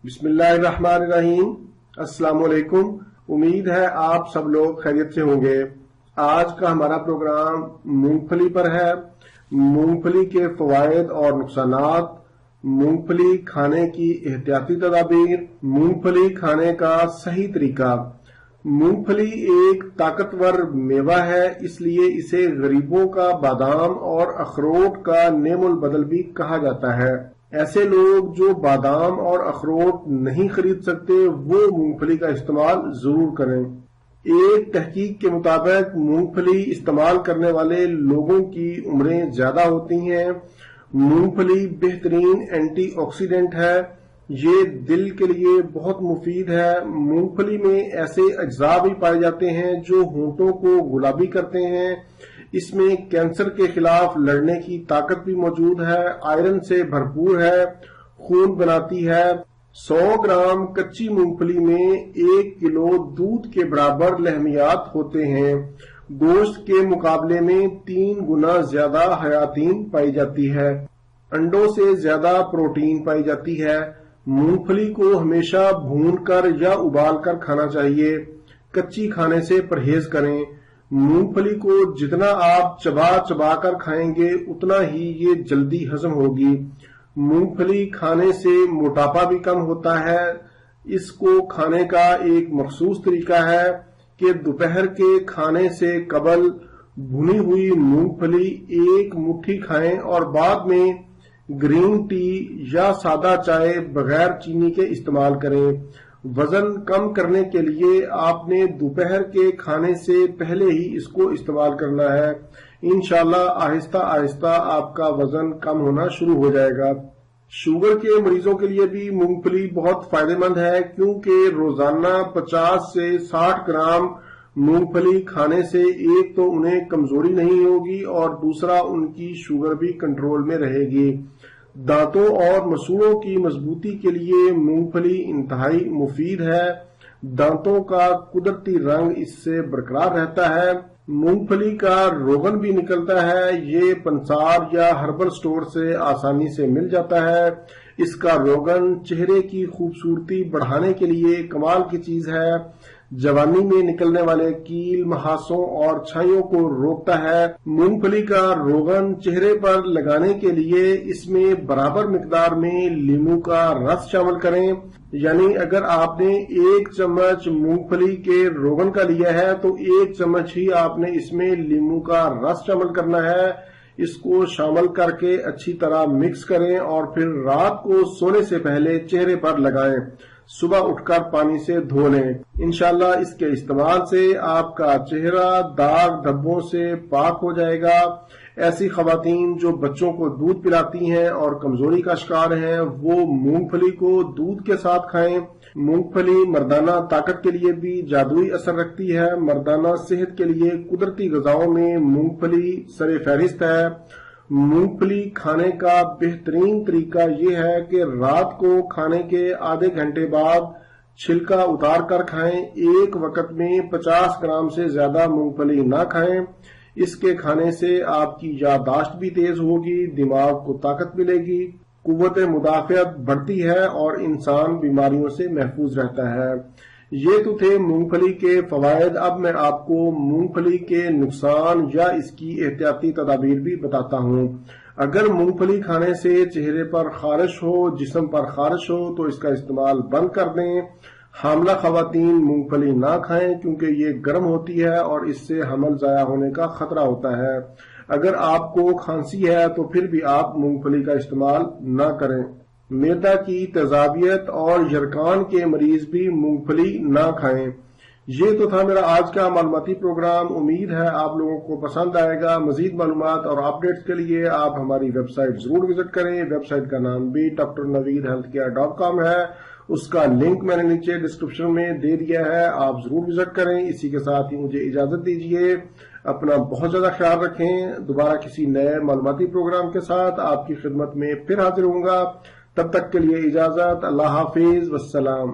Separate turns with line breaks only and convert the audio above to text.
بسم اللہ الرحمن الرحیم۔ السلام علیکم۔ امید ہے آپ سب لوگ خیریت سے ہوں گے۔ آج کا ہمارا پروگرام مونگ پھلی پر ہے۔ مونگ پھلی کے فوائد اور نقصانات، مونگ پھلی کھانے کی احتیاطی تدابیر، مونگ پھلی کھانے کا صحیح طریقہ۔ مونگ پھلی ایک طاقتور میوہ ہے، اس لیے اسے غریبوں کا بادام اور اخروٹ کا نعم البدل بھی کہا جاتا ہے۔ ایسے لوگ جو بادام اور اخروٹ نہیں خرید سکتے وہ مونگ پھلی کا استعمال ضرور کریں۔ ایک تحقیق کے مطابق مونگ پھلی استعمال کرنے والے لوگوں کی عمریں زیادہ ہوتی ہیں۔ مونگ پھلی بہترین اینٹی آکسیڈنٹ ہے، یہ دل کے لیے بہت مفید ہے۔ مونگ پھلی میں ایسے اجزاء بھی پائے جاتے ہیں جو ہونٹوں کو گلابی کرتے ہیں۔ اس میں کینسر کے خلاف لڑنے کی طاقت بھی موجود ہے، آئرن سے بھرپور ہے، خون بناتی ہے۔ 100 گرام کچی مونگ پھلی میں 1 کلو دودھ کے برابر لحمیات ہوتے ہیں۔ گوشت کے مقابلے میں 3 گنا زیادہ حیاتین پائی جاتی ہے۔ انڈوں سے زیادہ پروٹین پائی جاتی ہے۔ مونگ پھلی کو ہمیشہ بھون کر یا ابال کر کھانا چاہیے۔ کچی کھانے سے پرہیز کریں۔ مونگ پھلی کو جتنا آپ چبا چبا کر کھائیں گے اتنا ہی یہ جلدی ہضم ہوگی۔ مونگ پھلی کھانے سے موٹاپا بھی کم ہوتا ہے۔ اس کو کھانے کا ایک مخصوص طریقہ ہے کہ دوپہر کے کھانے سے قبل بھنی ہوئی مونگ پھلی 1 مٹھی کھائیں اور بعد میں گرین ٹی یا سادہ چائے بغیر چینی کے استعمال کریں۔ وزن کم کرنے کے لیے آپ نے دوپہر کے کھانے سے پہلے ہی اس کو استعمال کرنا ہے۔ انشاءاللہ آہستہ آہستہ آپ کا وزن کم ہونا شروع ہو جائے گا۔ شوگر کے مریضوں کے لیے بھی مونگ پھلی بہت فائدہ مند ہے، کیونکہ روزانہ 50 سے 60 گرام مونگ پھلی کھانے سے ایک تو انہیں کمزوری نہیں ہوگی اور دوسرا ان کی شوگر بھی کنٹرول میں رہے گی۔ دانتوں اور مسوڑوں کی مضبوطی کے لیے مونگ پھلی انتہائی مفید ہے۔ دانتوں کا قدرتی رنگ اس سے برقرار رہتا ہے۔ مونگ پھلی کا روغن بھی نکلتا ہے، یہ پنسار یا ہربل سٹور سے آسانی سے مل جاتا ہے۔ اس کا روغن چہرے کی خوبصورتی بڑھانے کے لیے کمال کی چیز ہے۔ جوانی میں نکلنے والے کیل، محاسوں اور چھائیوں کو روکتا ہے۔ مونگ پھلی کا روغن چہرے پر لگانے کے لیے اس میں برابر مقدار میں لیموں کا رس شامل کریں، یعنی اگر آپ نے 1 چمچ مونگ پھلی کے روغن کا لیا ہے تو 1 چمچ ہی آپ نے اس میں لیموں کا رس شامل کرنا ہے۔ اس کو شامل کر کے اچھی طرح مکس کریں اور پھر رات کو سونے سے پہلے چہرے پر لگائیں، صبح اٹھ کر پانی سے دھو لیں۔ انشاءاللہ اس کے استعمال سے آپ کا چہرہ داغ دھبوں سے پاک ہو جائے گا۔ ایسی خواتین جو بچوں کو دودھ پلاتی ہیں اور کمزوری کا شکار ہیں وہ مونگ پھلی کو دودھ کے ساتھ کھائیں۔ مونگ پھلی مردانہ طاقت کے لیے بھی جادوئی اثر رکھتی ہے۔ مردانہ صحت کے لیے قدرتی غذاؤں میں مونگ پھلی سر فہرست ہے۔ مونگ پھلی کھانے کا بہترین طریقہ یہ ہے کہ رات کو کھانے کے آدھے گھنٹے بعد چھلکا اتار کر کھائیں۔ ایک وقت میں 50 گرام سے زیادہ مونگ پھلی نہ کھائیں۔ اس کے کھانے سے آپ کی یادداشت بھی تیز ہوگی، دماغ کو طاقت ملے گی، قوت مدافعت بڑھتی ہے اور انسان بیماریوں سے محفوظ رہتا ہے۔ یہ تو تھے مونگ پھلی کے فوائد۔ اب میں آپ کو مونگ پھلی کے نقصان یا اس کی احتیاطی تدابیر بھی بتاتا ہوں۔ اگر مونگ پھلی کھانے سے چہرے پر خارش ہو، جسم پر خارش ہو تو اس کا استعمال بند کر دیں۔ حاملہ خواتین مونگ پھلی نہ کھائیں کیونکہ یہ گرم ہوتی ہے اور اس سے حمل ضائع ہونے کا خطرہ ہوتا ہے۔ اگر آپ کو کھانسی ہے تو پھر بھی آپ مونگ پھلی کا استعمال نہ کریں۔ معدہ کی تیزابیت اور یرقان کے مریض بھی مونگ پھلی نہ کھائیں۔ یہ تو تھا میرا آج کا معلوماتی پروگرام۔ امید ہے آپ لوگوں کو پسند آئے گا۔ مزید معلومات اور اپڈیٹس کے لیے آپ ہماری ویب سائٹ ضرور وزٹ کریں۔ ویب سائٹ کا نام بھی drnaveedhealthcare.com ہے۔ اس کا لنک میں نے نیچے ڈسکرپشن میں دے دیا ہے، آپ ضرور وزٹ کریں۔ اسی کے ساتھ ہی مجھے اجازت دیجیے، اپنا بہت زیادہ خیال رکھیں۔ دوبارہ کسی نئے معلوماتی پروگرام کے ساتھ آپ کی خدمت میں پھر حاضر ہوں گا۔ تب تک کے لیے اجازت، اللہ حافظ، والسلام۔